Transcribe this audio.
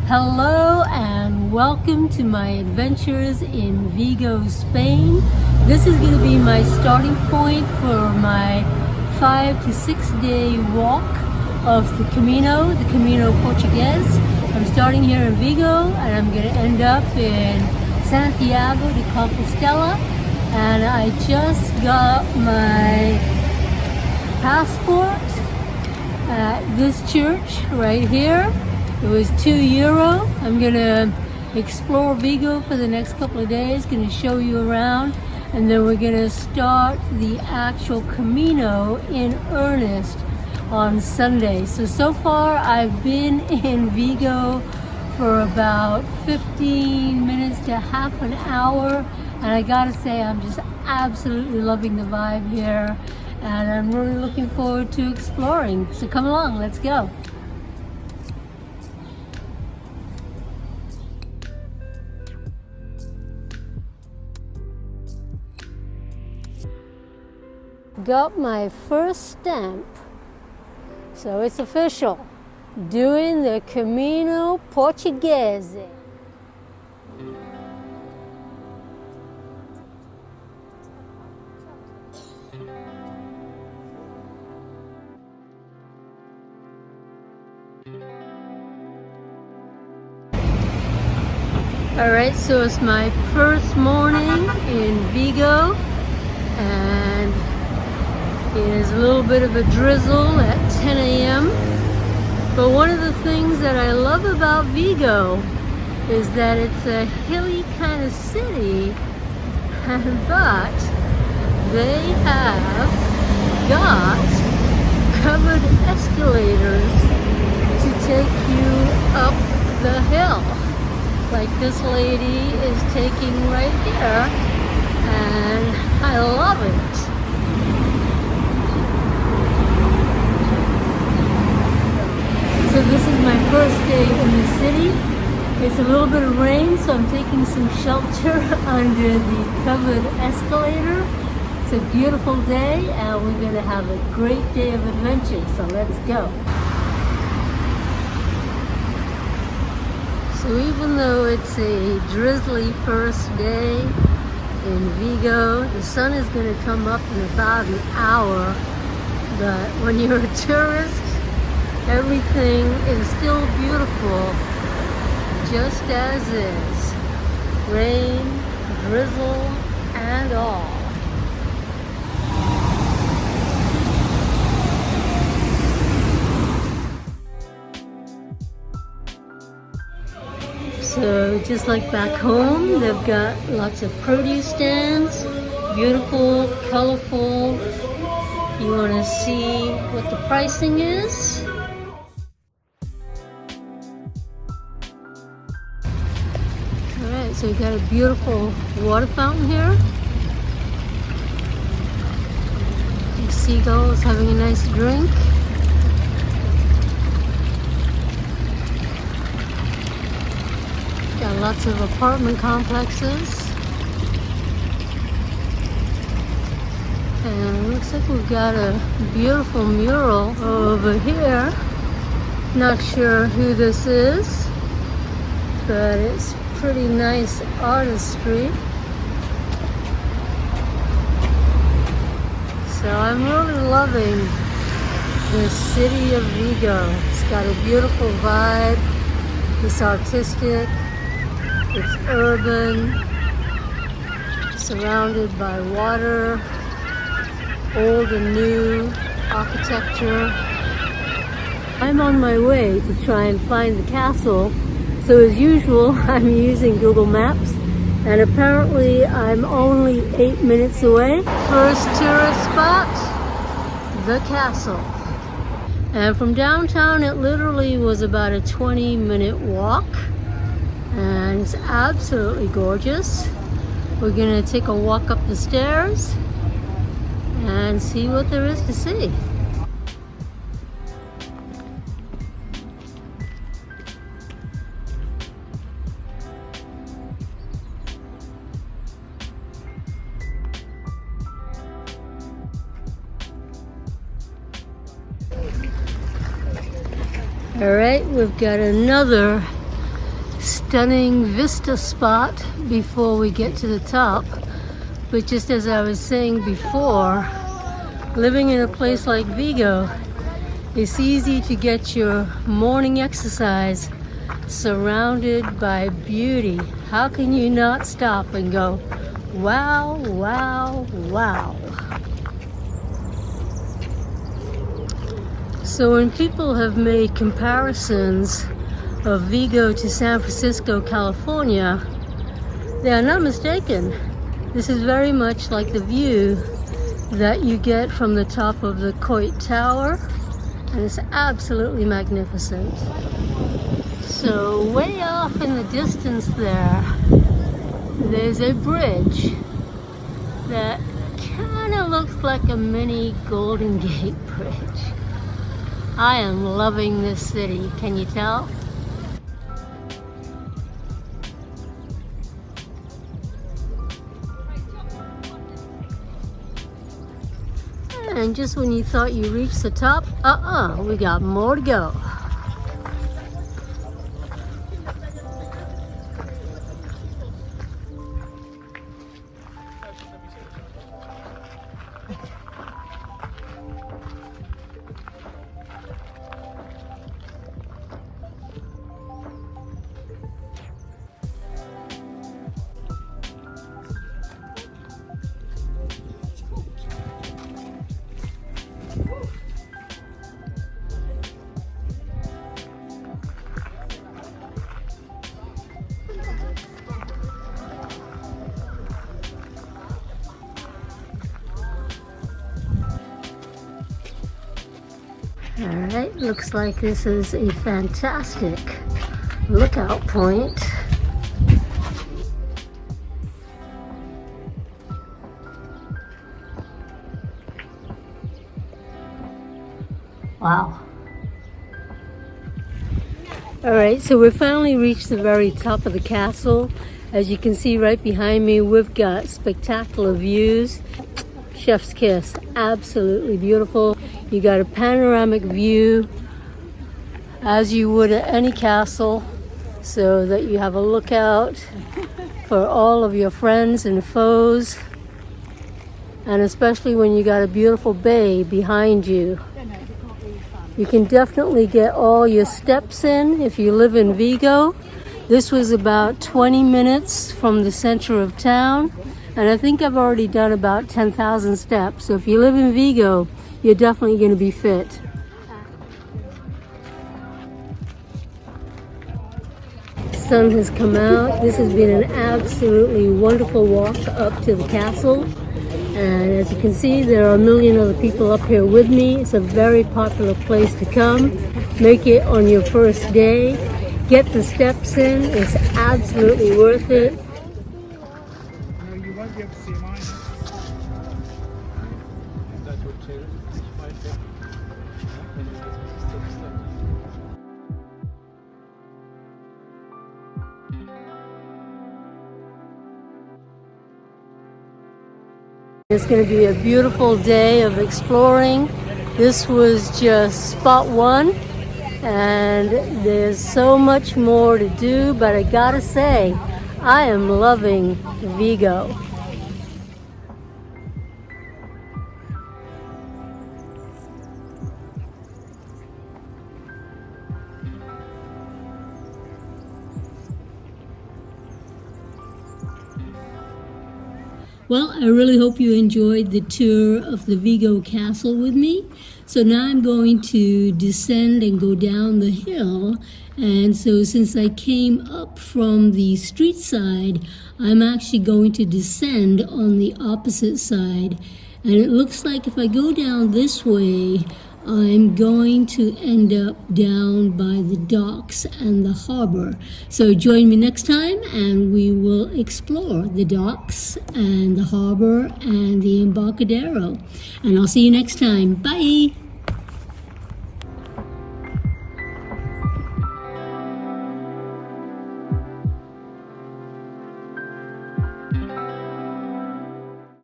Hello and welcome to my adventures in Vigo, Spain. This is going to be my starting point for my 5 to 6 day walk of the Camino Portugués. I'm starting here in Vigo and I'm going to end up in Santiago de Compostela, and I just got my passport at this church right here. It was €2. I'm gonna explore Vigo for the next couple of days, gonna show you around, and then we're gonna start the actual Camino in earnest on Sunday. So far I've been in Vigo for about 15 minutes to half an hour, and I gotta say I'm just absolutely loving the vibe here, and I'm really looking forward to exploring. So come along, let's go. Got my first stamp, so it's official. Doing the Camino Portuguese. Alright, so it's my first morning in Vigo, and it is a little bit of a drizzle at 10 a.m. But one of the things that I love about Vigo is that it's a hilly kind of city, but they have got covered escalators to take you up the hill. Like this lady is taking right here, and I love it. So this is my first day in the city. It's a little bit of rain, so I'm taking some shelter under the covered escalator. It's a beautiful day, and we're going to have a great day of adventure, so let's go. So even though it's a drizzly first day in Vigo, the sun is going to come up in about an hour, but when you're a tourist, everything is still beautiful, just as is. Rain, drizzle, and all. So just like back home, they've got lots of produce stands, beautiful, colorful. You want to see what the pricing is? So we got a beautiful water fountain here. These seagulls having a nice drink. Got lots of apartment complexes. And it looks like we've got a beautiful mural over here. Not sure who this is, but it's pretty nice artistry. So I'm really loving the city of Vigo. It's got a beautiful vibe. It's artistic. It's urban. Surrounded by water. Old and new architecture. I'm on my way to try and find the castle. So as usual, I'm using Google Maps, and apparently I'm only 8 minutes away. First tourist spot, the castle. And from downtown, it literally was about a 20-minute walk, and it's absolutely gorgeous. We're gonna take a walk up the stairs and see what there is to see. All right, we've got another stunning vista spot before we get to the top. But just as I was saying before, living in a place like Vigo, it's easy to get your morning exercise surrounded by beauty. How can you not stop and go, wow, wow, wow? So when people have made comparisons of Vigo to San Francisco, California, they are not mistaken. This is very much like the view that you get from the top of the Coit Tower, and it's absolutely magnificent. So way off in the distance there's a bridge that kind of looks like a mini Golden Gate Bridge. I am loving this city, can you tell? And just when you thought you reached the top, we got more to go. Alright, looks like this is a fantastic lookout point. Wow. Alright, so we finally reached the very top of the castle. As you can see right behind me, we've got spectacular views. Chef's kiss, absolutely beautiful. You got a panoramic view as you would at any castle, so that you have a lookout for all of your friends and foes, and especially when you got a beautiful bay behind you. You can definitely get all your steps in if you live in Vigo. This was about 20 minutes from the center of town, and I think I've already done about 10,000 steps. So if you live in Vigo, you're definitely going to be fit. The sun has come out. This has been an absolutely wonderful walk up to the castle. And as you can see, there are a million other people up here with me. It's a very popular place to come. Make it on your first day. Get the steps in. It's absolutely worth it. You won't be able to see mine. It's going to be a beautiful day of exploring. This was just spot one, and there's so much more to do, but I gotta say, I am loving Vigo. Well, I really hope you enjoyed the tour of the Vigo Castle with me. So now I'm going to descend and go down the hill. And so since I came up from the street side, I'm actually going to descend on the opposite side. And it looks like if I go down this way, I'm going to end up down by the docks and the harbor. So join me next time and we will explore the docks and the harbor and the Embarcadero. And I'll see you next time. Bye!